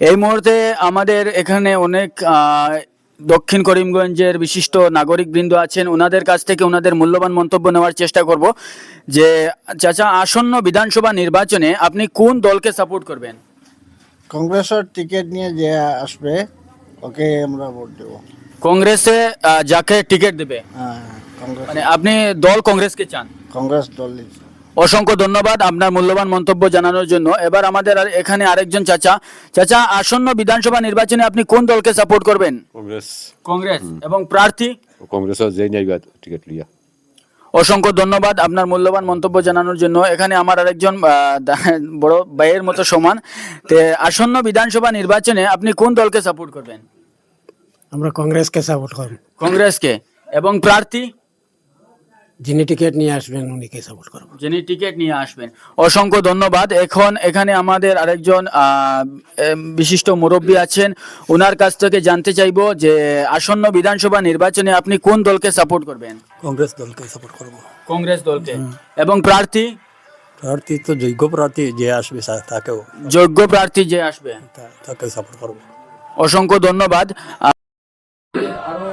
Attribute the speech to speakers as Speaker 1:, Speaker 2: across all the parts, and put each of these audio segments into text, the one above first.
Speaker 1: এই মুহূর্তে আমাদের এখানে অনেক দক্ষিণ করিমগঞ্জের বিশিষ্ট নাগরিকবৃন্দ আছেন। ওনাদের কাছ থেকে ওনাদের মূল্যবান মন্তব্য নেওয়ার চেষ্টা করব যে চাচা, আসন্ন বিধানসভা নির্বাচনে আপনি কোন দলকে সাপোর্ট করবেন?
Speaker 2: কংগ্রেসের টিকিট নিয়ে যে আসবে ওকে আমরা ভোট দেবো।
Speaker 1: কংগ্রেসে যাকে টিকিট দেবে,
Speaker 2: হ্যাঁ, কংগ্রেস
Speaker 1: মানে আপনি দল কংগ্রেসকে চান?
Speaker 2: কংগ্রেস দল।
Speaker 1: অসংখ্য ধন্যবাদ আপনার মূল্যবান মন্তব্য জানানোর জন্য। এবার আমাদের এখানে আরেকজন চাচা। চাচা, আসন্ন বিধানসভা নির্বাচনে আপনি কোন দলকে সাপোর্ট করবেন?
Speaker 3: কংগ্রেস।
Speaker 1: কংগ্রেস। এবং প্রার্থী?
Speaker 3: কংগ্রেসও যেই নাইবা টিকিট লিয়া।
Speaker 1: অসংখ্য ধন্যবাদ আপনার মূল্যবান মন্তব্য জানানোর জন্য। এখানে আমার আরেকজন বড় ভাইয়ের মতো সমান। তে আসন্ন বিধানসভা নির্বাচনে আপনি কোন দলকে সাপোর্ট করবেন?
Speaker 4: আমরা কংগ্রেসকে সাপোর্ট করব।
Speaker 1: কংগ্রেসকে। এবং প্রার্থী?
Speaker 4: যিনি টিকিট নিয়ে আসবেন উনিকে সাপোর্ট করব।
Speaker 1: যিনি টিকিট নিয়ে আসবেন। অসংখ্য ধন্যবাদ। এখন এখানে আমাদের আরেকজন বিশিষ্ট মুরব্বী আছেন। ওনার কাছ থেকে জানতে চাইবো যে আসন্ন বিধানসভা নির্বাচনে আপনি কোন দলকে সাপোর্ট করবেন?
Speaker 4: কংগ্রেস দলকে সাপোর্ট করব।
Speaker 1: কংগ্রেস দলকে। এবং প্রার্থী?
Speaker 4: প্রার্থী তো যোগ্য প্রার্থী যে আসবে তাকেও
Speaker 1: যোগ্য প্রার্থী যে আসবে
Speaker 4: তাকে সাপোর্ট করব।
Speaker 1: অসংখ্য ধন্যবাদ। আরো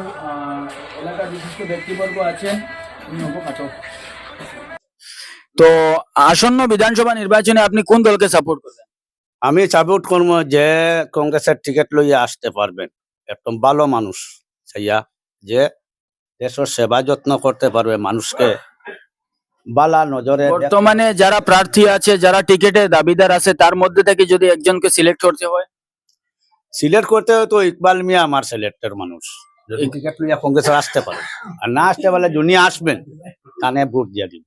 Speaker 1: এলাকার বিশিষ্ট ব্যক্তিবর্গ আছেন। তো আসন্ন বিধানসভা নির্বাচনে আপনি কোন দলকে সাপোর্ট করবেন?
Speaker 5: আমি সাপোর্ট করবো যে কংগ্রেসের টিকিট লইয়া আসতে পারবেন একদম ভালো মানুষ, সেইয়া যে দেশের সেবা যত্ন করতে পারবে, মানুষকে বালা নজরে
Speaker 1: বর্তমানে যারা প্রার্থী আছে, যারা টিকিটের দাবিদার আছে, তার মধ্যে থেকে যদি একজনকে সিলেক্ট করতে হয়?
Speaker 5: সিলেক্ট করতে হয় তো ইকবাল মিয়া আমার সিলেক্টের মানুষ, যদি টিকিট লইয়া কংগ্রেসের আসতে পারে। আর না আসতে পারলে যিনি আসবেন তানে ভোট দিয়ে দিন।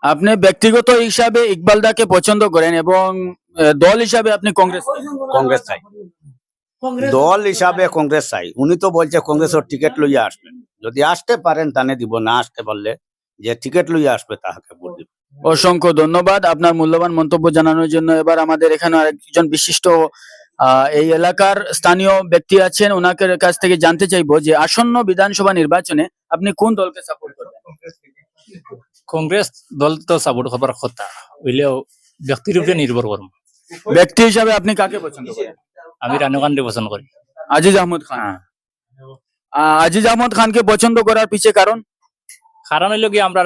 Speaker 1: আপনি ব্যক্তিগত হিসাবে ইকবাল দাকে পছন্দ করেন এবং দল হিসাবে আপনি কংগ্রেস?
Speaker 5: কংগ্রেস চাই, দল হিসাবে কংগ্রেস চাই। উনি তো বলছে কংগ্রেসের টিকিট লইয়া আসবেন, যদি আসতে পারেন তানে দিব, না আসতে পারলে যে টিকিট লইয়া আসবে তাহাকে ভোট দিব।
Speaker 1: অসংখ্য ধন্যবাদ আপনার মূল্যবান মন্তব্য জানানোর জন্য। এবার আমাদের এখানে আরেকজন বিশিষ্ট এই এলাকার স্থানীয় ব্যক্তি আছেন। ওনাকে কাছ থেকে জানতে চাইবো যে আসন্ন বিধানসভা নির্বাচনে আপনি কোন দলকে সাপোর্ট করবেন?
Speaker 6: কংগ্রেস দল তো সাপোর্ট করবার কথা হইলেও ব্যক্তির উপরে নির্ভর করবো।
Speaker 1: ব্যক্তি হিসাবে আপনি কাকে পছন্দ করেন?
Speaker 6: আমি রানু খানকে পছন্দ করি।
Speaker 1: আজিজ আহমদ খান। আজিজ আহমদ খানকে পছন্দ করার পিছে কারণ?
Speaker 6: কারণ হইল কি আমরা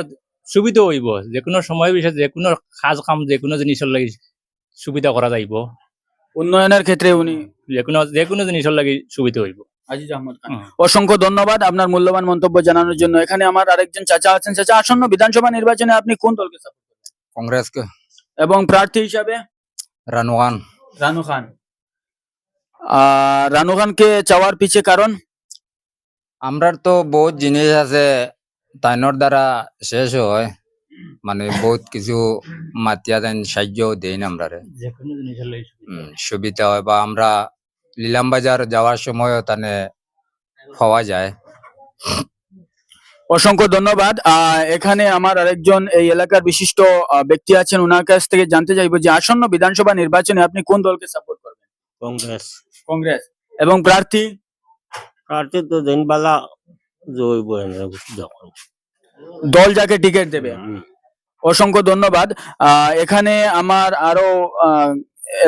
Speaker 6: সুবিধা হইব, যে কোনো সময় বিষয়ে যে কোনো কাজ কাম যে কোনো জিনিসের লাগি সুবিধা করা যাইব।
Speaker 1: উন্নয়নের ক্ষেত্রে উনি
Speaker 6: যে কোনো জিনিসের লাগি সুবিধা হইব।
Speaker 1: আজিজ আহমদ খান। অসংখ্য ধন্যবাদ আপনার মূল্যবান মন্তব্য জানানোর জন্য। এখানে আমার আরেকজন চাচা আছেন। চাচা, আসন্ন বিধানসভা নির্বাচনে আপনি কোন দলকে সাপোর্ট করবেন?
Speaker 7: কংগ্রেসকে।
Speaker 1: এবং প্রার্থী হিসাবে?
Speaker 7: রানু খান।
Speaker 1: রানু খান। রানু খানকে চাওয়ার পিছে কারণ?
Speaker 7: আমরার তো বহুত জিনিস আছে তাইনর দ্বারা শেষ হয়, মানে বহুত কিছু মাতিয়া দেন, সাহায্য দেন আমরারে,
Speaker 6: যে কোনো জিনিসের লাগি
Speaker 7: সুবিধা হয়, বা আমরা লিলাম বাজার যাওয়ার সময় তানে পাওয়া যায়।
Speaker 1: অসংখ্য ধন্যবাদ। এখানে আমার আরেকজন এই এলাকার বিশিষ্ট ব্যক্তি আছেন। ওনার কাছ থেকে জানতে চাইবো যে আসন্ন বিধানসভা নির্বাচনে আপনি কোন দলকে সাপোর্ট করবেন?
Speaker 2: কংগ্রেস।
Speaker 1: কংগ্রেস। এবং প্রার্থী?
Speaker 2: প্রার্থী তো দিনবালা জয়ব
Speaker 1: দল যাকে টিকিট দেবে। অসংখ্য ধন্যবাদ। এখানে আমার আরো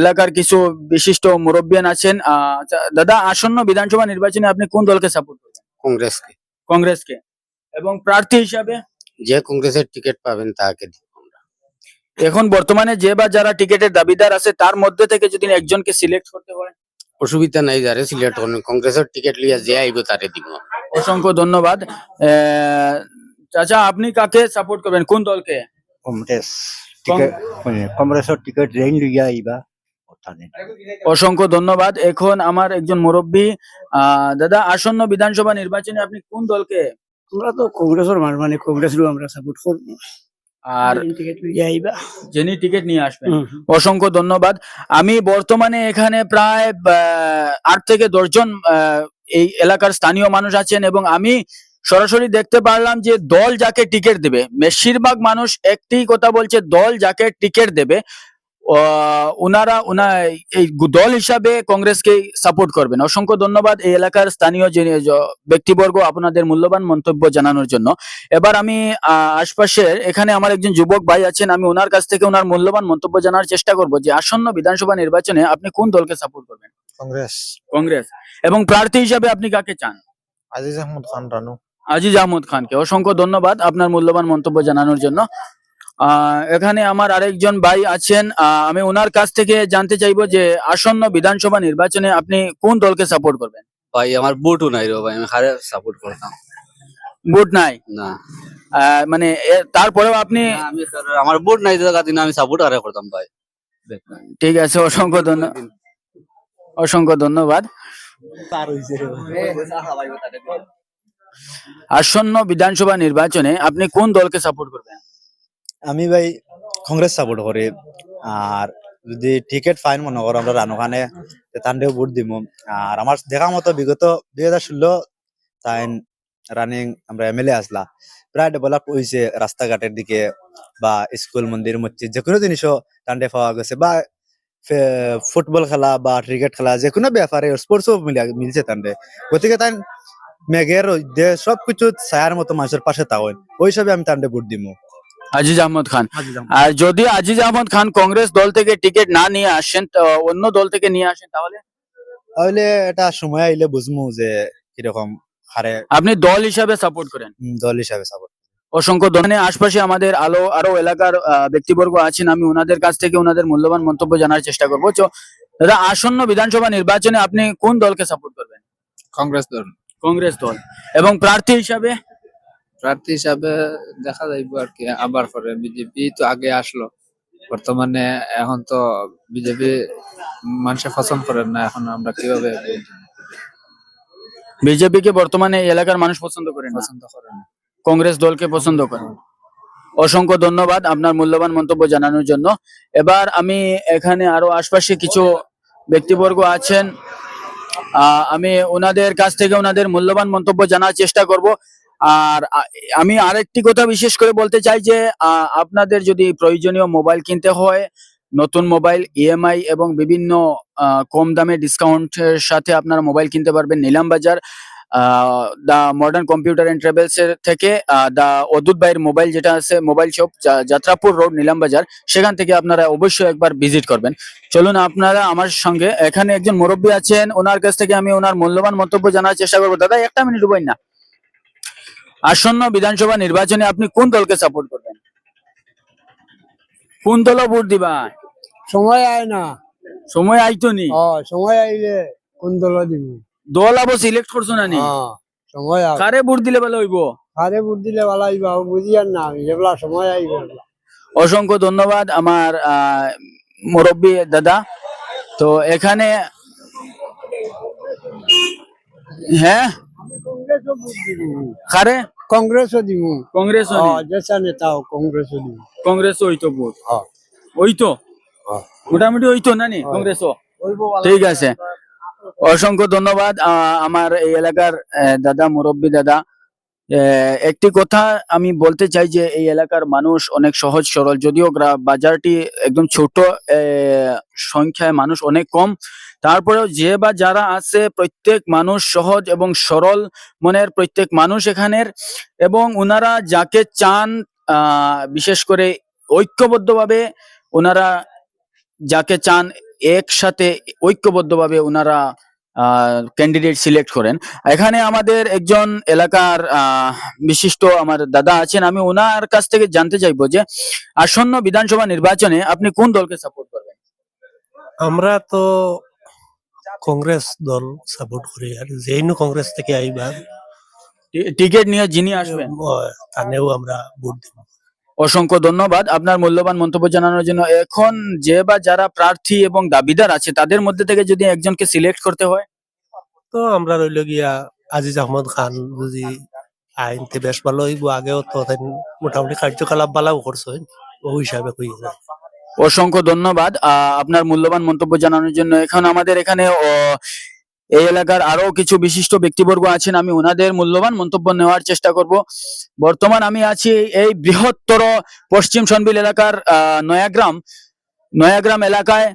Speaker 1: এলাকার কিছু বিশিষ্ট মুরব্বিয়ান আছেন। দাদা, আসন্ন বিধানসভা নির্বাচনে আপনি কোন দলকে সাপোর্ট করবেন?
Speaker 5: কংগ্রেসকে।
Speaker 1: কংগ্রেসকে। এবং প্রার্থী হিসাবে?
Speaker 5: যে কংগ্রেসের টিকিট পাবেন তাকে দিব।
Speaker 1: এখন বর্তমানে যে বা যারা টিকিটের দাবিদার আছে তার মধ্যে থেকে যদি একজনকে সিলেক্ট করতে হয়?
Speaker 5: অসুবিধা নাই, যারে সিলেক্ট করবেন কংগ্রেসের টিকিট লিয়া যে আইব তারে দিব।
Speaker 1: অসংখ্য ধন্যবাদ। চাচা, আপনি কাকে সাপোর্ট করবেন, কোন দলকে?
Speaker 2: কংগ্রেস। কংগ্রেসের টিকিট যেই লইয়া আইবা ওখানে।
Speaker 1: অসংখ্য ধন্যবাদ। এখন আমার একজন মুরব্বী। দাদা, আসন্ন বিধানসভা নির্বাচনে আপনি কোন দলকে?
Speaker 4: আমরা তো কংগ্রেসের মানে কংগ্রেসেরও আমরা সাপোর্ট করব।
Speaker 1: আর
Speaker 4: টিকিট লইয়া আইবা
Speaker 1: যিনি টিকিট নিয়ে আসবেন। অসংখ্য ধন্যবাদ। আমি বর্তমানে এখানে প্রায় 8 থেকে 10 জন এই এলাকার স্থানীয় মানুষ আছেন এবং আমি সরাসরি দেখতে পারলাম যে দল যাকে টিকিট দেবে, বেশিরভাগ মানুষ একটি কথা বলছে, দল যাকে টিকিট দেবে এই দল হিসাবে কংগ্রেসকে সাপোর্ট করবেন। অসংখ্য ধন্যবাদ এই এলাকার স্থানীয় যে ব্যক্তিবর্গ আপনাদের মূল্যবান মন্তব্য জানানোর জন্য। এবার আমি আশপাশের এখানে আমার একজন যুবক ভাই আছেন, আমি ওনার কাছ থেকে ওনার মূল্যবান মন্তব্য জানার চেষ্টা করব যে আসন্ন বিধানসভা নির্বাচনে আপনি কোন দলকে সাপোর্ট করবেন?
Speaker 2: কংগ্রেস।
Speaker 1: কংগ্রেস। এবং প্রার্থী হিসাবে আপনি কাকে চান?
Speaker 2: আজিজ আহমদ খান রানু।
Speaker 1: আজিজ আহমদ খানকে। অসংখ্য ধন্যবাদ আপনার মূল্যবান মন্তব্য জানানোর জন্য। এখানে আমার আরেকজন ভাই আছেন, আমি ওনার কাছ থেকে জানতে চাইবো যে আসন্ন বিধানসভা নির্বাচনে আপনি কোন দলকে সাপোর্ট করবেন?
Speaker 8: ভাই আমার বুটও নাই রে ভাই, আমি হারে সাপোর্ট করতাম
Speaker 1: ভোট নাই?
Speaker 8: না।
Speaker 1: মানে তারপরেও আপনি
Speaker 8: আমি আমার বুট নাই জায়গা দিন আমি সাপোর্ট হারে করতাম ভাই।
Speaker 1: ঠিক আছে, অসংখ্য ধন্যবাদ। আসন্ন বিধানসভা নির্বাচনে আপনি কোন দলকে সাপোর্ট করবেন?
Speaker 9: আমি ভাই কংগ্রেস সাপোর্ট করি। আর যদি টিকিট ফাইন মনে করো আমরা রানু খানে তান্ডেও ভোট দিব। আর আমার দেখা মতো বিগত 2016 তাই রানিং আমরা এমএলএ আসলা, প্রায় ডেভেলপ হয়েছে রাস্তাঘাটের দিকে বা স্কুল মন্দির মসজিদ যে কোনো জিনিসও টান্ডে পাওয়া গেছে, বা ফুটবল খেলা বা ক্রিকেট খেলা যে কোনো ব্যাপারে স্পোর্টসও মিলছে টান্ডে। গতিকে তাই মেঘের সবকিছু ছায়ার মতো মানুষের পাশে থাকেন, ওই হিসাবে আমি টান্ডে ভোট দিব।
Speaker 1: আজিজ আহমদ খান। আর যদি আজিজ আহমদ খান কংগ্রেস দল থেকে টিকিট না নিয়ে আসেন, অন্য দল থেকে নিয়ে আসেন,
Speaker 9: তাহলে এটা সময় আইলে বুঝবো যে কিরকম হারে।
Speaker 1: আপনি দল হিসাবে সাপোর্ট করেন?
Speaker 9: দল হিসাবে সাপোর্ট।
Speaker 1: অসংখ্য ধন্যবাদ। আশপাশে আমাদের আরো এলাকার ব্যক্তিবর্গ আছেন, আমি ওনাদের কাছ থেকে ওনাদের মূল্যবান মন্তব্য জানার চেষ্টা করবো। তো দাদা, আসন্ন বিধানসভা নির্বাচনে আপনি কোন দলকে সাপোর্ট করবেন?
Speaker 7: কংগ্রেস দল।
Speaker 1: কংগ্রেস দল। এবং প্রার্থী হিসাবে?
Speaker 7: প্রার্থী হিসাবে দেখা যাইব আর কি, আবার পরে বিজেপি তো আগে আসলো, বর্তমানে এখন তো বিজেপি মানুষে পছন্দ করেন না, এখন আমরা কিভাবে
Speaker 1: বিজেপি কে বর্তমানে এই এলাকার মানুষ পছন্দ করেন না,
Speaker 7: পছন্দ করেন?
Speaker 1: কংগ্রেস দলকে পছন্দ করেন। অসংখ্য ধন্যবাদ আপনার মূল্যবান মন্তব্য জানানোর জন্য। এবার আমি এখানে আরো আশপাশে কিছু ব্যক্তিবর্গ আছেন, আমি ওনাদের কাছ থেকে ওনাদের মূল্যবান মন্তব্য জানার চেষ্টা করব। আর আমি আরেকটি কথা বিশেষ করে বলতে চাই যে আপনাদের যদি প্রয়োজনীয় মোবাইল কিনতে হয়, নতুন মোবাইল ইএমআই এবং বিভিন্ন কম দামে ডিসকাউন্টের সাথে আপনারা মোবাইল কিনতে পারবেন নিলাম বাজার দা মডার্ন কম্পিউটার এন্ড ট্রাভেলস এর থেকে। দা অদ্ভুত ভাইয়ের মোবাইল যেটা আছে মোবাইল শপ, যাত্রাপুর রোড নিলাম বাজার, সেখান থেকে আপনারা অবশ্যই একবার ভিজিট করবেন। চলুন আপনারা আমার সঙ্গে, এখানে একজন মুরব্বী আছেন, ওনার কাছ থেকে আমি ওনার মূল্যবান মন্তব্য জানার চেষ্টা করবো। দাদা, একটা মিনিট উপায় না, আসন্ন বিধানসভা নির্বাচনে আপনি কোন দলকে সাপোর্ট করবেন? কোন দল ভোট দিবা?
Speaker 4: সময় আয় না।
Speaker 1: সময় আইতো নি?
Speaker 4: সময় আইলে কোন দল দিব?
Speaker 1: দল আবো সিলেক্ট করছো না নি?
Speaker 4: সময়
Speaker 1: কারে ভোট দিলে ভালো হইব?
Speaker 4: কারে ভোট দিলে ভালো হইব বুঝিয়ান না আমি, যেগুলা সময় আইবে।
Speaker 1: অসংখ্য ধন্যবাদ আমার মুরব্বী দাদা। তো এখানে হ্যাঁ কারে?
Speaker 4: কংগ্রেসও দিব।
Speaker 1: কংগ্রেস
Speaker 4: যেসা নেতা হোক কংগ্রেসও দিব।
Speaker 1: কংগ্রেস হইতো ভোট হইতো মোটামুটি হইতো না নি কংগ্রেসও? ঠিক আছে, অসংখ্য ধন্যবাদ আমার এই এলাকার দাদা, মুরব্বী দাদা। একটি কথা আমি বলতে চাই যে এই এলাকার মানুষ অনেক সহজ সরল, যদিও বাজারটি একদম ছোট, সংখ্যায় মানুষ অনেক কম, তারপরেও যে বা যারা আছে প্রত্যেক মানুষ সহজ এবং সরল মনের প্রত্যেক মানুষ এখানের। এবং ওনারা যাকে চান বিশেষ করে ঐক্যবদ্ধভাবে, ওনারা যাকে চান একসাথে ঐক্যবদ্ধভাবে ওনারা ক্যান্ডিডেট সিলেক্ট করেন। এখানে আমাদের একজন এলাকার বিশিষ্ট আমার দাদা আছেন, আমি ওনার কাছ থেকে জানতে চাইবো যে আসন্ন বিধানসভা নির্বাচনে আপনি কোন দলকে সাপোর্ট করবেন?
Speaker 10: আমরা তো কংগ্রেস দল সাপোর্ট করি, আর যেইনু কংগ্রেস থেকে আইবা
Speaker 1: টিকিট নিয়ে যিনি আসবেন
Speaker 10: তানেও আমরা ভোট দিব।
Speaker 1: অসংখ্য ধন্যবাদ আপনার মূল্যবান মন্তব্য জানানোর জন্য। এখন যে বা যারা প্রার্থী এবং দাবিদার আছে তাদের মধ্যে থেকে যদি একজনকে সিলেক্ট করতে হয়,
Speaker 10: তো আমরা রইল গিয়া আজিজ আহমদ খান যদি আইনতে বেশ ভালো হইব, আগেও তো মোটামুটি কার্যকলাপ ভালো করছে, ওই হিসাবে কই।
Speaker 1: অসংখ্য ধন্যবাদ আপনার মূল্যবান মন্তব্য জানানোর জন্য। এখন আমাদের এখানে এই এলাকার আরো কিছু বিশিষ্ট ব্যক্তিবর্গ আছেন, আমি ওনাদের মূল্যবান মন্তব্য নেওয়ার চেষ্টা করব। বর্তমান আমি আছি এই বৃহত্তর পশ্চিম সনবিল এলাকার নয়াগ্রাম নয়াগ্রাম এলাকায়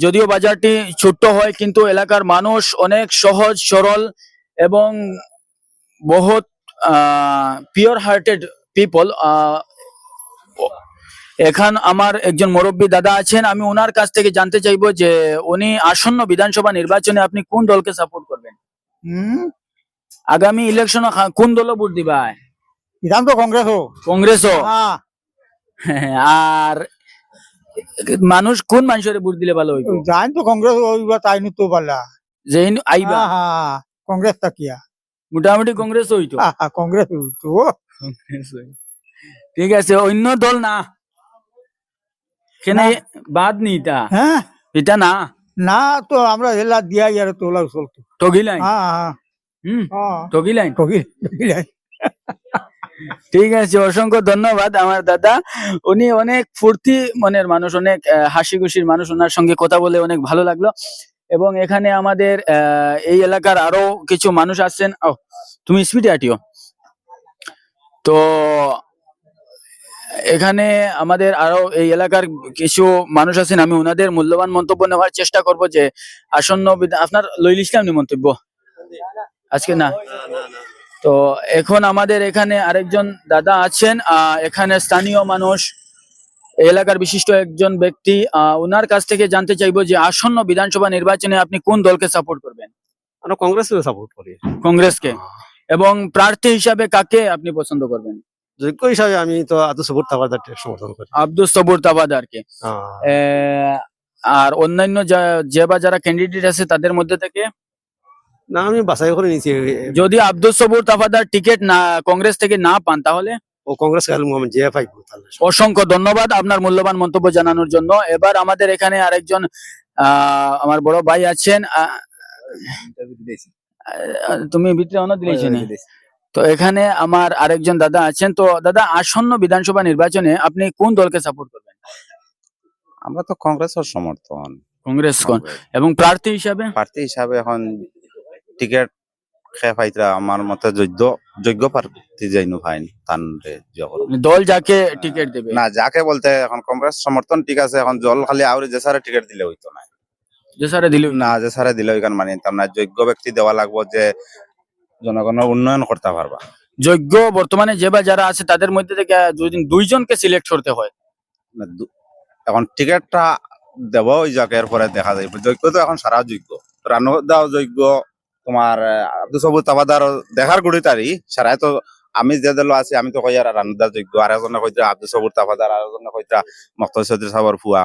Speaker 1: যদিও বাজারটি ছোট্ট হয় কিন্তু এলাকার মানুষ অনেক সহজ সরল এবং বহুত পিওর হার্টেড পিপল। এখন আমার একজন মুরব্বী দাদা আছেন, আমি ওনার কাছ থেকে জানতে চাইবো যে উনি আসন্ন বিধানসভা নির্বাচনে আপনি কোন দলকে সাপোর্ট করবেন? আগামী ইলেকশন কোন দল ভোট দিবা?
Speaker 2: ইরাম তো কংগ্রেস হোক।
Speaker 1: কংগ্রেসও? আর মানুষ কোন মানুষের ভোট দিলে ভালো হইব?
Speaker 2: জানি তো কংগ্রেস হইবা তাই তো পালা
Speaker 1: যে আইবা
Speaker 2: কংগ্রেস তাকিয়া
Speaker 1: মোটামুটি কংগ্রেস হইতো।
Speaker 2: কংগ্রেস হইতো।
Speaker 1: ঠিক আছে, অন্য দল না কেন বাদ নি এটা?
Speaker 2: হ্যাঁ
Speaker 1: এটা না
Speaker 2: না তো আমরা এলা দিয়া ইয়ার তোলা চলতো।
Speaker 1: ঠগিলাইন? ঠগিলাইন?
Speaker 2: ঠগিলাই।
Speaker 1: ঠিক আছে, অসংখ্য ধন্যবাদ আমার দাদা। উনি অনেক ফুর্তি মনের মানুষ, অনেক হাসি খুশির মানুষ। ওনার সঙ্গে কথা বলে অনেক ভালো লাগলো। এবং এখানে আমাদের এই এলাকার আরো কিছু মানুষ আছেন। তুমি স্পিডে আটিও তো। এখানে আমাদের আরো এই এলাকার কিছু মানুষ আছেন, আমি ওনাদের মূল্যবান মন্তব্য নেওয়ার চেষ্টা করব যে আসন্ন আপনার লইলিসলাম নি মন্তব্য আজকে না। তো এখন আমাদের এখানে আরেকজন দাদা আছেন, এখানে স্থানীয় মানুষ, এই এলাকার বিশিষ্ট একজন ব্যক্তি। ওনার কাছ থেকে জানতে চাইবো যে আসন্ন বিধানসভা নির্বাচনে আপনি কোন দলকে সাপোর্ট করবেন?
Speaker 9: আমরা কংগ্রেসকে সাপোর্ট করি।
Speaker 1: কংগ্রেসকে? এবং প্রার্থী হিসাবে কাকে আপনি পছন্দ করবেন?
Speaker 9: যোগ্য হিসাবে আমি তো আব্দুল সবুর তাবাদারকে সমর্থন করি।
Speaker 1: আব্দুল সবুর তাবাদারকে? আর অন্যান্য যে বা যারা ক্যান্ডিডেট আছে তাদের মধ্যে থেকে?
Speaker 9: না, আমি বাছাই করে নিয়েছি।
Speaker 1: যদি আব্দুল সবুর তাবাদার টিকিট না কংগ্রেস থেকে না পান তাহলে
Speaker 9: ও কংগ্রেস যে পাইব।
Speaker 1: অসংখ্য ধন্যবাদ আপনার মূল্যবান মন্তব্য জানানোর জন্য। এবার আমাদের এখানে আরেকজন আমার বড় ভাই আছেন। তুমি ভিতরে অন্য দিয়েছেন? তো এখানে আমার আরেকজন দাদা আছেন। তো দাদা, আসন্ন বিধানসভা নির্বাচনে আপনি কোন দলকে সাপোর্ট করবেন?
Speaker 11: আমরা তো কংগ্রেসের সমর্থন।
Speaker 1: কংগ্রেস কোন? এবং প্রার্থী হিসাবে
Speaker 11: এখন টিকিট খেয়ে পাইতরা আমার মতে যোগ্য প্রার্থী যাইনো ফাইন তান
Speaker 1: দল যাকে টিকিট দেবে
Speaker 11: না, যাকে বলতে এখন কংগ্রেস সমর্থন ঠিক আছে। এখন জল খালি আউরি যে সারে টিকিট দিলে হইতো না,
Speaker 1: যে সারে
Speaker 11: দিলে ওইখান মানে না, যোগ্য ব্যক্তি দেওয়া লাগবো যে জনগণের উন্নয়ন করতে পারবা।
Speaker 1: যোগ্য বর্তমানে যে বা যারা আছে তাদের মধ্যে থেকে দুইজনকে সিলেক্ট করতে হয়।
Speaker 11: এখন টিকিটটা দেব ওই যাকে, এরপরে দেখা যায়। যোগ্য তো এখন সারা যোগ্য, রানু দাও যোগ্য, তোমার আব্দুল সবুর তাবাদার দেখার গুড়ি তারি সারাই তো। আমি যে দল আছি আমি তো কই আর রানুদা যোগ্য, আর একজনে কইতা আব্দুল সবুর তাবাদার, আর একজনে কইতা মক্তদ চৌধুরী সাহেবের ফুয়া।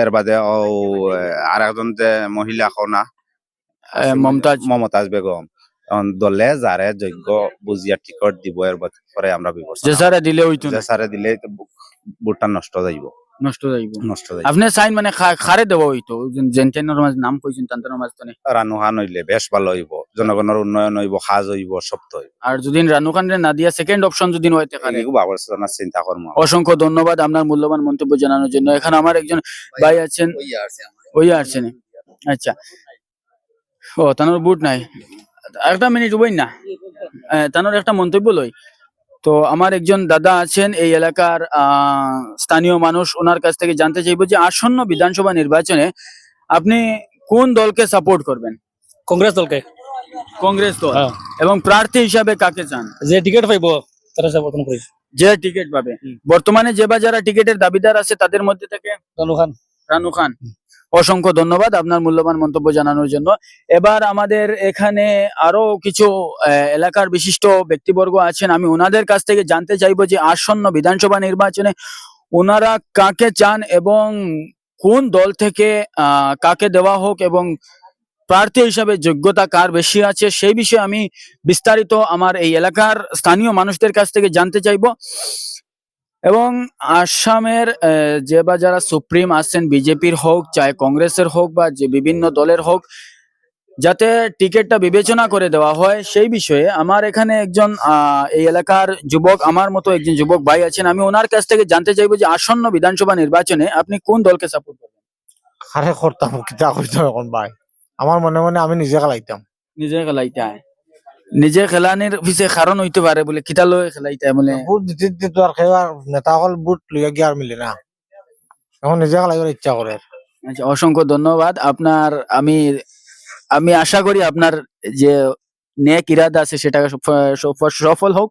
Speaker 11: এর বাদে আর একজন যে মহিলা খনা মমতাজ বেগম। দলে যারে যোগ্য বুঝিয়া টিকট দিব, এর পরে আমরা ব্যবস্থা।
Speaker 1: যে সারে দিলে
Speaker 11: ভোটটা নষ্ট যাইব।
Speaker 1: আপনি চাইন মানে খারে দেব হইতো জেনটেনের নাম কইছেন তান্তার মাঝ তো
Speaker 11: রানু খান হইলে বেশ ভালো হইব, জনগণের উন্নয়ন হইব, কাজ হইব, সব তো হইব।
Speaker 1: আর যদি রানু খান না দিয়া সেকেন্ড অপশন যদি হইতে পারে,
Speaker 11: চিন্তা করবো।
Speaker 1: অসংখ্য ধন্যবাদ আপনার মূল্যবান মন্তব্য জানানোর জন্য। এখানে আমার একজন ভাই আছেন, ওই আসছেন। আচ্ছা, ও তানোর বুট নাই, একটা মিনিট বই না, তানোর একটা মন্তব্য লই। তো আমার একজন দাদা আছেন এই এলাকার স্থানীয় মানুষ, ওনার কাছ থেকে জানতে চাইবো যে আসন্ন বিধানসভা নির্বাচনে আপনি কোন দলকে সাপোর্ট করবেন?
Speaker 6: কংগ্রেস দলকে।
Speaker 1: কংগ্রেস দল? এবং প্রার্থী হিসাবে কাকে চান?
Speaker 6: যে টিকিট পাইব তারা সমর্থন করি।
Speaker 1: যে টিকিট পাবে? বর্তমানে যে বা যারা টিকিটের দাবিদার আছে তাদের মধ্যে থেকে রানু খান। অসংখ্য ধন্যবাদ আপনার মূল্যবান মন্তব্য জানানোর জন্য। এবার আমাদের এখানে আরো কিছু এলাকার বিশিষ্ট ব্যক্তিবর্গ আছেন, আমি ওনাদের কাছ থেকে জানতে চাইবো যে আসন্ন বিধানসভা নির্বাচনে ওনারা কাকে চান এবং কোন দল থেকে কাকে দেওয়া হোক এবং প্রার্থী হিসাবে যোগ্যতা কার বেশি আছে সেই বিষয়ে আমি বিস্তারিত আমার এই এলাকার স্থানীয় মানুষদের কাছ থেকে জানতে চাইবো। এবং আসামের যে বা যারা সুপ্রিম আছেন, বিজেপির হোক চাই কংগ্রেসের হোক বা যে বিভিন্ন দলের হোক, যাতে টিকিটটা বিবেচনা করে দেওয়া হয় সেই বিষয়ে আমার এখানে একজন এই এলাকার যুবক, আমার মতো একজন যুবক ভাই আছেন, আমি ওনার কাছ থেকে জানতে চাইবো যে আসন্ন বিধানসভা নির্বাচনে আপনি কোন দলকে সাপোর্ট করবেন?
Speaker 2: আরে করতাম কিতা কইতাম এখন ভাই, আমার মনে মনে আমি নিজে খেলাইতাম।
Speaker 1: নিজে খেলানির পিছে কারণ হইতে পারে বলে কিতা লয় খেলাইতে বলে
Speaker 2: বুট দিতে তো আর খেলার নেতা হল বুট লইয়া গিয়ে আর মিলে না। এখন নিজে খালাইবার ইচ্ছা করে।
Speaker 1: আচ্ছা, অসংখ্য ধন্যবাদ আপনার। আমি আমি আশা করি আপনার যে নেক ইরাদা আছে সেটা সফল হোক।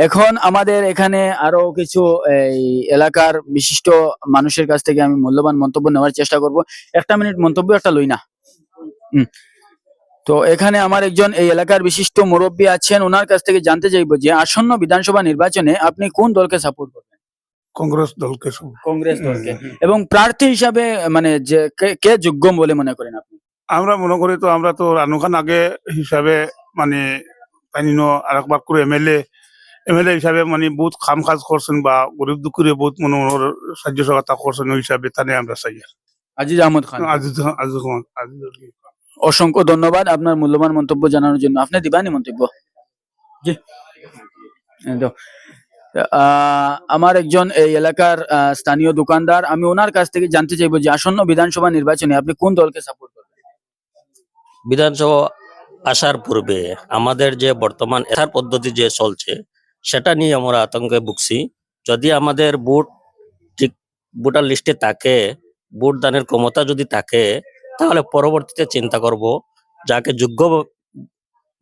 Speaker 1: এখন আমাদের এখানে আরো কিছু এই এলাকার বিশিষ্ট মানুষের কাছ থেকে আমি মূল্যবান মন্তব্য নেওয়ার চেষ্টা করব। একটা মিনিট মন্তব্য একটা লই না। তো এখানে আমার একজন এই এলাকার বিশিষ্ট মুরব্বী আছেন, ওনার কাছ থেকে জানতে চাইবো যে আসন্ন বিধানসভা নির্বাচনে আপনি কোন দলকে সাপোর্ট করবেন?
Speaker 10: কংগ্রেস দলকে
Speaker 1: কংগ্রেস দলকে। এবং প্রার্থী হিসাবে মানে যে কে যোগ্য বলে মনে করেন আপনি?
Speaker 10: আমরা মনে করি তো আমরা তো রানু খান আগে হিসাবে মানে আরেকবার করে এমএলএ হিসাবে মানে বহুত কাম কাজ করছেন বা গরিব দুঃখীরে বহুত মনে সাহায্য সহায়তা করছেন ওই হিসাবে তানে আমরা চাই।
Speaker 1: আজিজ আহমদ খান।
Speaker 10: আজিজ
Speaker 1: অসংখ্য ধন্যবাদ আপনার মূল্যবান মন্তব্য জানানোর জন্য। আপনি দিবানি মন্তব্য? জি। আমার একজন এই এলাকার স্থানীয় দোকানদার, আমি ওনার কাছ থেকে জানতে চাইবো যে আসন্ন বিধানসভা নির্বাচনে আপনি কোন দলকে সাপোর্ট করবেন?
Speaker 12: বিধানসভা আসার পূর্বে আমাদের যে বর্তমান এথার পদ্ধতি যে চলছে সেটা নিয়ে আমরা আতঙ্কে ভুগছি। যদি আমাদের ভোট ঠিক ভোটার লিস্টে থাকে, ভোট দানের ক্ষমতা যদি থাকে, তাহলে পরবর্তীতে চিন্তা করব যাকে যোগ্য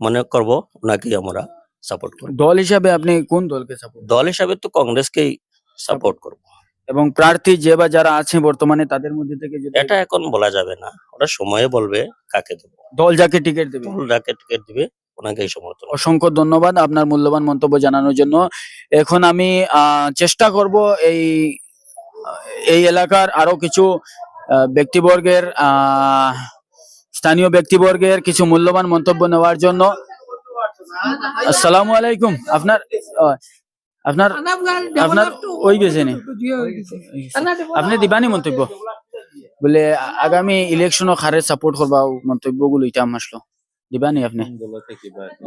Speaker 12: মনে করব ওনাকেই আমরা সাপোর্ট করব।
Speaker 1: দল হিসাবে আপনি কোন দলকে সাপোর্ট?
Speaker 12: দল হিসাবে তো কংগ্রেসকেই সাপোর্ট করব।
Speaker 1: এবং প্রার্থী যে বা যারা আছে বর্তমানে তাদের মধ্যে থেকে যদি
Speaker 12: এটা এখন বলা যাবে না, ওরা সময়ে বলবে কাকে দেবো।
Speaker 1: দল যাকে টিকিট দেবে,
Speaker 12: দল যাকে টিকিট দিবে ওনাকেই সমর্থন।
Speaker 1: অসংখ্য ধন্যবাদ আপনার মূল্যবান মন্তব্য জানানোর জন্য। এখন আমি চেষ্টা করব এই এলাকার আরো কিছু ব্যক্তিবর্গের স্থানীয় ব্যক্তিবর্গের কিছু মূল্যবান মন্তব্য নেওয়ার জন্য। আসসালামু আলাইকুম। আপনার আপনার আপনার ওই গেছে নি, আপনি দিবানি মন্তব্য বলে আগামী ইলেকশনও খারে সাপোর্ট করবা মন্তব্যগুলো এটা আসলো দিবানি আপনি?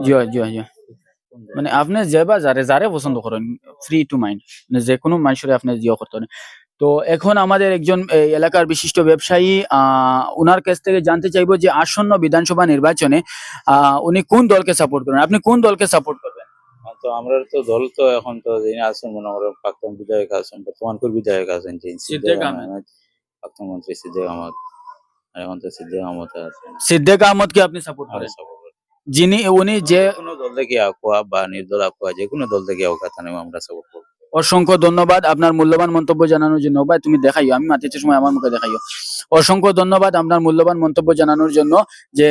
Speaker 1: জি জি জি। মানে আপনি যে বা যারে পছন্দ করেন, ফ্রি টু মাইন্ড, মানে যে কোনো মানুষের আপনি জিও করতে পারেন। তো এখন আমাদের একজন এই এলাকার বিশিষ্ট ব্যবসায়ী, ওনার কাছ থেকে জানতে চাইবো যে আসন্ন বিধানসভা নির্বাচনে উনি কোন দলকে সাপোর্ট করেন, আপনি কোন দলকে সাপোর্ট করবেন?
Speaker 13: তো আমরা তো দল তো এখন তো যিনি আছেন মনে করেন প্রাক্তন বিধায়ক আছেন, বর্তমান বিধায়ক আছেন
Speaker 1: সিদ্দিক আহমেদ,
Speaker 13: প্রাক্তন মন্ত্রী সিদ্দিক আহমদ, এখন তো সিদ্দিক আহমদ আছেন।
Speaker 1: সিদ্দিক আহমদকে আপনি সাপোর্ট করেন? যিনি উনি যে
Speaker 13: কোনো দল থেকে আকুয়া বা নির্দল আকুয়া যে কোনো দল থেকে আকুয়া তাহলে আমরা সাপোর্ট করবো।
Speaker 1: অসংখ্য ধন্যবাদ আপনার মূল্যবান মন্তব্য জানানোর জন্য। ভাই তুমি দেখাইও, আমি মাতিতে সময় আমার মুখে দেখাইও। অসংখ্য ধন্যবাদ আপনার মূল্যবান মন্তব্য জানানোর জন্য যে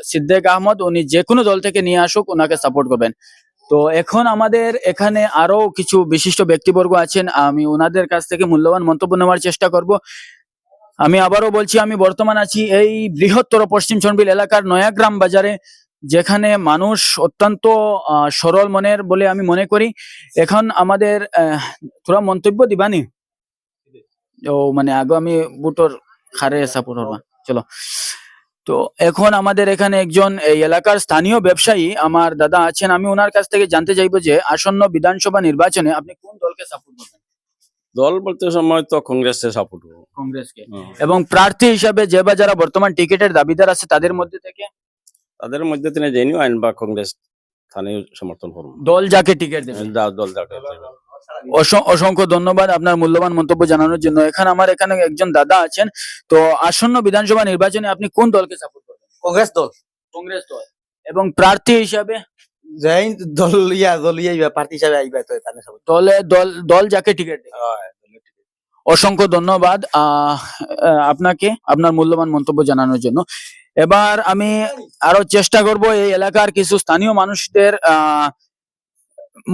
Speaker 1: সিদ্দিক আহমদ উনি যে কোনো দল থেকে নিয়ে আসুক ওনাকে সাপোর্ট করবেন। তো এখন আমাদের এখানে আরো কিছু বিশিষ্ট ব্যক্তিবর্গ আছেন, আমি ওনাদের কাছ থেকে মূল্যবান মন্তব্য নেওয়ার চেষ্টা করব। আমি আবারও বলছি, আমি বর্তমান আছি এই বৃহত্তর পশ্চিম চন্ডীল এলাকার নয়াগ্রাম বাজারে, যেখানে মানুষ অত্যন্ত সরল মনের বলে আমি মনে করি। এখন আমাদের তোরা মন্তব্য দিবানি ও মানে আগে আমি বুটোর খারে সাপোর্ট হবা চলো। তো এখন আমাদের এখানে একজন এই এলাকার স্থানীয় ব্যবসায়ী আমার দাদা আছেন, আমি ওনার কাছ থেকে জানতে চাইবো যে আসন্ন বিধানসভা নির্বাচনে আপনি কোন দলকে সাপোর্ট করবেন?
Speaker 12: দল বলতে সময় তো কংগ্রেসকে সাপোর্ট করব।
Speaker 1: কংগ্রেসকে। এবং প্রার্থী হিসাবে যে বা যারা বর্তমান টিকিটের দাবিদার আছে তাদের মধ্যে থেকে
Speaker 12: তিনি জেনুইন বা কংগ্রেস থানে সমর্থন করব।
Speaker 1: দল যাকে টিকিট দেবে,
Speaker 12: দল যাকে দেবে।
Speaker 1: অসংখ্য ধন্যবাদ আপনার মূল্যবান মন্তব্য জানানোর জন্য। আমার এখানে একজন দাদা আছেন, তো আসন্ন বিধানসভা নির্বাচনে আপনি কোন দলকে সাপোর্ট করবেন?
Speaker 9: কংগ্রেস দল।
Speaker 1: কংগ্রেস দল। এবং প্রার্থী হিসাবে
Speaker 9: দল ইয়া প্রার্থী হিসাবে আইবা তো তানে সাপোর্ট।
Speaker 1: দল যাকে টিকিট দেবে। অসংখ্য ধন্যবাদ আপনাকে আপনার মূল্যবান মন্তব্য জানানোর জন্য। এবার আমি আরো চেষ্টা করব এই এলাকার কিছু স্থানীয় মানুষদের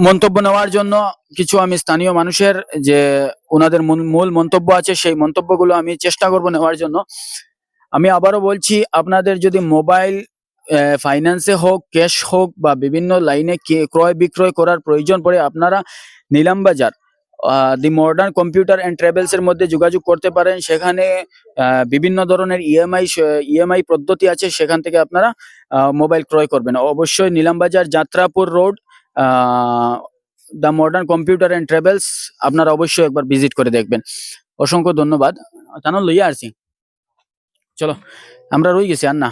Speaker 1: মন্তব্য নেওয়ার জন্য। কিছু আমি স্থানীয় মানুষের যে ওনাদের মূল মন্তব্য আছে সেই মন্তব্যগুলো আমি চেষ্টা করব নেওয়ার জন্য। আমি আবারও বলছি, আপনাদের যদি মোবাইল ফাইন্যান্সে হোক, ক্যাশ হোক বা বিভিন্ন লাইনে ক্রয় বিক্রয় করার প্রয়োজন পড়ে, আপনারা Nilambazar the modern computer and travels এর মধ্যে যোগাযোগ করতে পারেন। সেখানে বিভিন্ন ধরনের ইএমআই পদ্ধতি আছে, সেখান থেকে আপনারা মোবাইল ক্রয় করবেন। অবশ্যই Nilambazar Jatrapur road the modern computer and travels আপনারা অবশ্যই একবার ভিজিট করে দেখবেন। অসংখ্য ধন্যবাদ। তানো লইয়া আসছি, চলো আমরা রয়ে গেছি আর না।